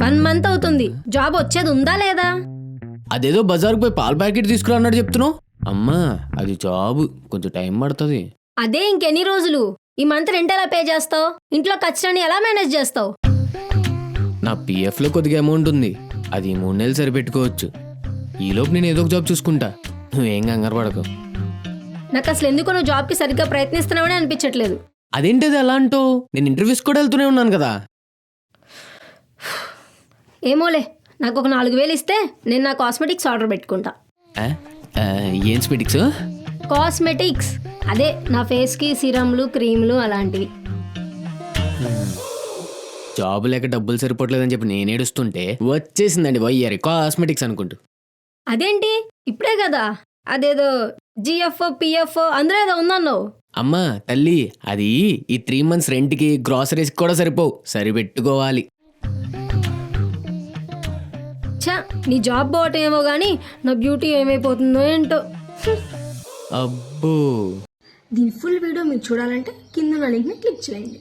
1 month అవుతుంది. Job వచ్చేది ఉందా లేదా? అదేదో బజార్కు పోయి పాల ప్యాకెట్ తీసుకురా అన్నట్టు చెప్తున్నావు. అమ్మా అది జాబ్, కొంచెం టైం పడుతుంది. అదే ఇంకెన్ని రోజులు? ఈ మంత్ రెంట్ ఎలా పే చేస్తావు? ఇంట్లో ఖర్చులని ఎలా మేనేజ్ చేస్తావు? నా పిఎఫ్లో కొద్దిగా అమౌంట్ ఉంది, అది 3 నెలలు సరిపెట్టుకోవచ్చు. ఈలోపు నేను ఏదో ఒక జాబ్ చూసుకుంటా, నువ్వేం కంగారు పడకు. నాకు అసలు ఎందుకు నువ్వు జాబ్కి సరిగ్గా ప్రయత్నిస్తున్నావని అనిపించట్లేదు. అదేంటిది ఎలా అంటావు? నేను ఇంటర్వ్యూస్ కూడా వెళ్తూనే ఉన్నాను కదా. ఏమోలే, నాకు ఒక 4,000 ఇస్తే నేను నా కాస్మెటిక్స్ ఆర్డర్ పెట్టుకుంటా. ఏం స్పెటిక్స్? కాస్మెటిక్స్ అదే నా ఫేస్కి సిరమ్లు, క్రీమ్లు అలాంటివి. జాబ్ లేక డబ్బులు సరిపోవట్లేదని చెప్పి నేను ఏడుస్తుంటే వచ్చేసిందండి వయ్యారి కాస్మెటిక్స్ అనుకుంటూ. అదేంటి ఇప్పుడే కదా అదేదో జిఎఫ్ పిఎఫ్ అందులో ఏదో ఉందన్నావు. అమ్మా తల్లి, అది ఈ 3 months రెంట్కి గ్రాసరీస్కి కూడా సరిపోవు, సరిపెట్టుకోవాలి. ఛా, నీ జాబ్ పోవటం ఏమో కానీ నా బ్యూటీ ఏమైపోతుందో ఏంటో. అబ్బో, దీని ఫుల్ వీడియో మీరు చూడాలంటే కింద లింక్ని క్లిక్ చేయండి.